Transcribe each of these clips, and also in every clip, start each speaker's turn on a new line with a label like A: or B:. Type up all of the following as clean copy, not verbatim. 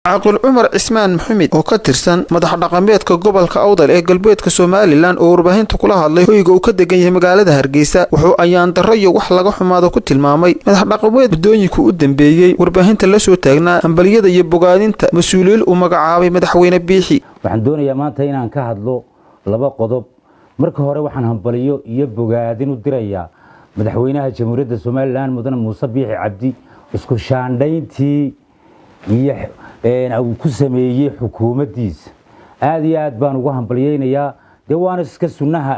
A: عاقل عمر عثمان محمد oo ka tirsan madax dhaqameedka gobolka Awdal ee galbeedka Soomaaliland oo warbaahinta kula hadlay hoyga uu ka degan yahay magaalada Hargeysa wuxuu ayaan darro iyo wax laga xumaado ku tilmaamay madax dhaqameed doonyiku u dambeeyay warbaahinta la soo taagnaa ambaliyada iyo bogaadinta mas'uuliyiin u magacaabay madaxweyne Biixi
B: waxaan doonayaa maanta inaan ka hadlo laba qodob marka hore waxaan hambaliyo iyo bogaadin u dirayaa madaxweynaha jamhuuriyadda Soomaaliland mudane Muuse Biixi Cabdi isku shaandhayntii iyo uu ku sameeyay xukuumaddiisa aad iyo aad baan ugu hambaliyeynayaa waan iska sunnaha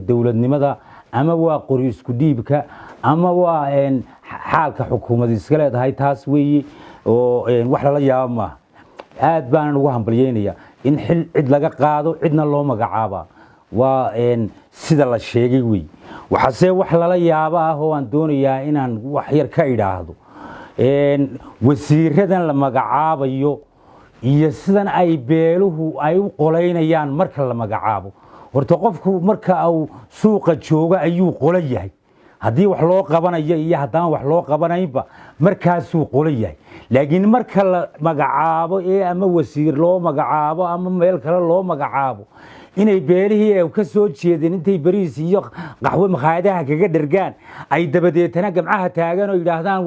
B: dawladnimada ama waa qori isku dhiibka ama waa xaalka xukuumadda iska leedahay taas weeye oo wax la yaabo ma aad baan ugu hambaliyeynayaa in xil cid laga qaado cidna loo magacaabo waa sida la sheegay weey waxa wax la yaabo ah oo aan doonayaa inaan wax yar ka idhaahdo wasiiradan la magacaabayo iyo sidan ay beeluhu ay u qoleynayaan marka la magacaabo horta qofku marka uu suuqa jooga ayuu qolo yahay hadii wax loo qabanayo iyo hadaan wax loo qabanaynba markaas uu qolo yahay laakiin marka la magacaabo ama wasiir loo magacaabo ama meel kale loo magacaabo inay beelihii ay ka soo jeedeen intay bariis iyo qaxwo maqaayadaha kaga dhargaan ay dabadeetana gamcaha taagan oo yiraahdaan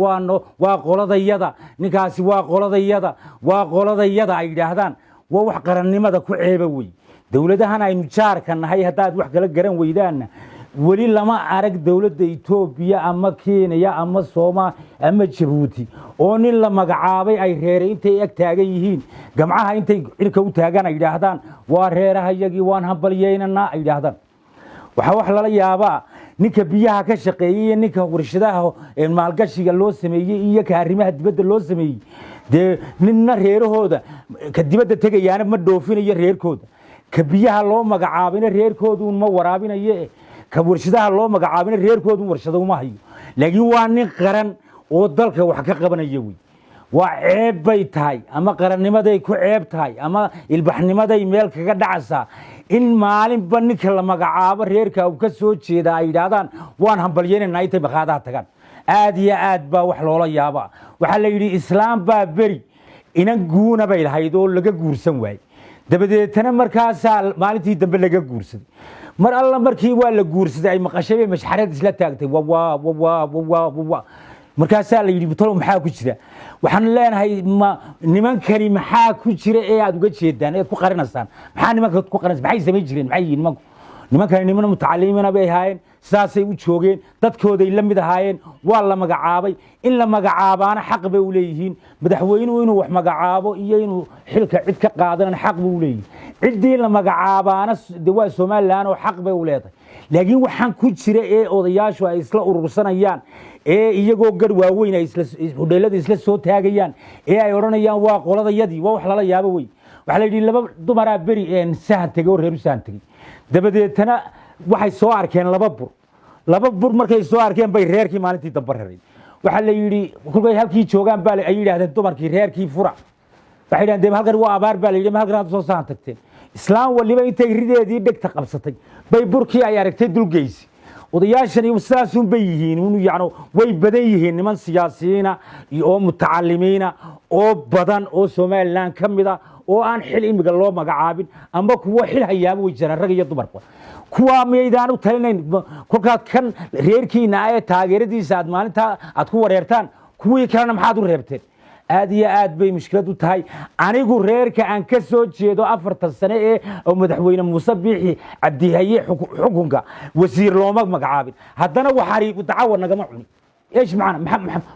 B: waa qoladayada ninkaasi waa qoladayada ay yiraahdaan waa wax qarannimada ku ceeba way dawladahan aynu jaarka nahay hadaad wax kala garan weydaan wali lama arag dawladda Itoobiya ama Kenya ama Soomaa ama Djibouti oo nin la magacaabay ay reeray intay ag taagan yihiin gamcaha intay cirka u taagan ay yiraahdaan waa reeraha iyagii waan hambalyeynana ay yiraahdaan wax la yaabaa ninka biyaha ka shaqeeyay ninka warshadaha maalgashiga loo sameeyay iyo ka arrimaha dibadda loo sameeyay ninna reerahooda ka dibadda tagayaan ma dhoofinayo reerkooda ka biyaha loo magacaabina reerkoodu ma waraabinayo ka warshadaha loo magacaabina reerkoodu warshado uma hayo laakiin waa nin qaran oo dalka wax ka qabanaya way waa ceeb bay tahay ama qarannimaday ku ceeb tahay ama ilbaxnimaday meel kaga dhacaysa in maalinba ninka la magacaabo reerka uu ka soo jeeda ay yiraahdaan waan hambalyeynaa intay baqaadaha tagaan aad iyo aad baa wax loola yaaba waxa la yiri islaam baa bari inan guuna bay lahayd oo laga guursan waay dabadeetana markaas maalintii dambe laga guursaday mar alla markii waa la guursaday ay maqashay mashxarad isla taagtay waa markaas la yiri tolo maxaa ku jira waxaan leenahay nimankani maxaa ku jira ee aad uga jeedaan ee ku qarinaysaan maxaa nimanka ku qarinaysan maxay sameey jireen maxay nimankani niman mutacalimiina bay ahaayeen saasay u joogeen dadkooday la mid ahaayeen waa la magacaabay in la magacaabaana xaq bay u leeyihiin madaxweynuhu inuu wax magacaabo iyo inuu xilka cid ka qaadana xaq buu leeyahay cidii la magacaabaana waa Soomaaliland oo xaq bay u leedahay laakiin waxaan ku jira ee odayaashu ay isla urursanayaan ee iyagoo gar waaweyn ay isla hudheelada isla soo taagayaan ee ay oranayaan waa qoladayadii waa wax la yaabo way waxa la yiri laba dumar ah bari sahan tagay oo reer sahan tagay dabadeetana waxay soo arkeen laba bur markay soo arkeen bay reerkii maalintii dambe raray waxa la yiri kulkay halkii joogan baa ay yiraahdeen dumarkii reerkii fura waxay yiraahdeen halkan waa abaar baa la yiri halkan soo sahan tagteen islaam waliba intay rideedii dhigta qabsatay bay burkii ay aragtay dulgeysi odayaashani wasaasuun bay yihiin inuu yaano way badan yihiin niman siyaasiyiina iyo mutacalimiina oo badan oo Soomaaliland kamida oo aan xil imiga loo magacaabin ama kuwa xil hayaabo way jiraan rag iyo dumarba kuwa meeydaan u talinayn kolkaad kan reerkiina ay taageeradiisa aad maalinta aad ku wareertaan kuwii kalena maxaad u reebteen aad iyo aad bay mushkilad u tahay anigu reerka aan ka soo jeedo 4 sano ee madaxweyne Muuse Biixi Cabdi haye xukunka wasiir looma magacaabin haddana waxari dacwo nagama cuni ايش معنا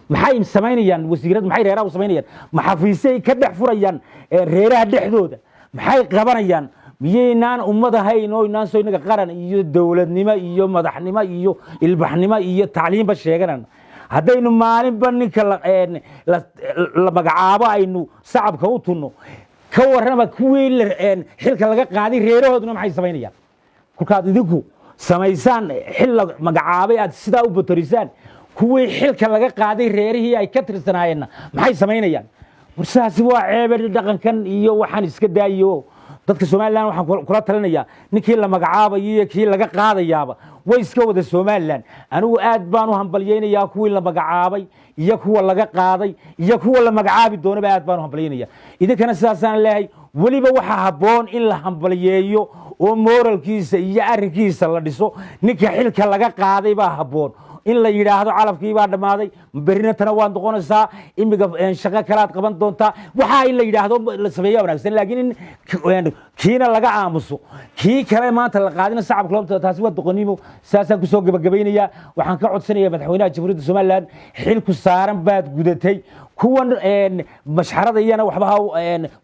B: maxay sameynayaan wasiirad maxay reeraha u sameynayaan maxafiisay ka dhex furayaan reeraha dhexdooda maxay qabanayaan miyeynaan ummadahayn oo inaan soo inaga qaran iyo dawladnimo iyo madaxnimo iyo ilbaxnimo iyo tacliinba sheeganaan haddaynu maalinba ninka la magacaabo aynu shacabka u tunno ka warrama kuwii xilka laga qaaday reerahooduna maxay sameynayaan kulkaad idinku sameysaan xil magacaabay aad sidaa u batorisaan kuwii xilka laga qaaday reerihii ay ka tirsanaayeen maxay sameynayaan warsaasi waa ceeb dhaqankan iyo waxaan iska daayo dadka Soomaaliland waxaan kula talinayaa ninkii la magacaabayo iyo kii laga qaadayaaba way iska wada Soomaaliland anigu aad baan u hambalyeynaya kuwii la magacaabay iyo kuwa laga qaaday iyo kuwa la magacaabi doonaba aad baan u hambalyeynaya idinkana sidaasaan leeyahay waliba waxa haboon in la hambalyeeyo oo moralkiisa iyo arrinkiisa la dhiso ninka xilka laga qaaday baa haboon in la yiraahdo calafkii baa dhamaaday berina tana waan doqonaysaa imiga shaqo kala aad qaban doontaa waxa in la yiraahdo la sameeyo wanaagsan laakiin kiina laga aamuso kii kale maanta la qaadina shacab kulanta taasi waa doqonimo saasan ku soo gabagabeynaya waxaan ka codsanayaa madaxweynaha Jamhuuriyadda Soomaaliland xilku saaran baad gudatay kuwan mashxarada iyana waxba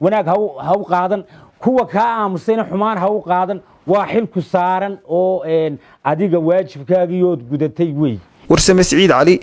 B: wanaag ha u qaadan kuwa ka aamusayna xumaan ha u qaadan waa xilku saaran oo adiga waajibkaagiyood gudatay way
A: warsame Siciid Cali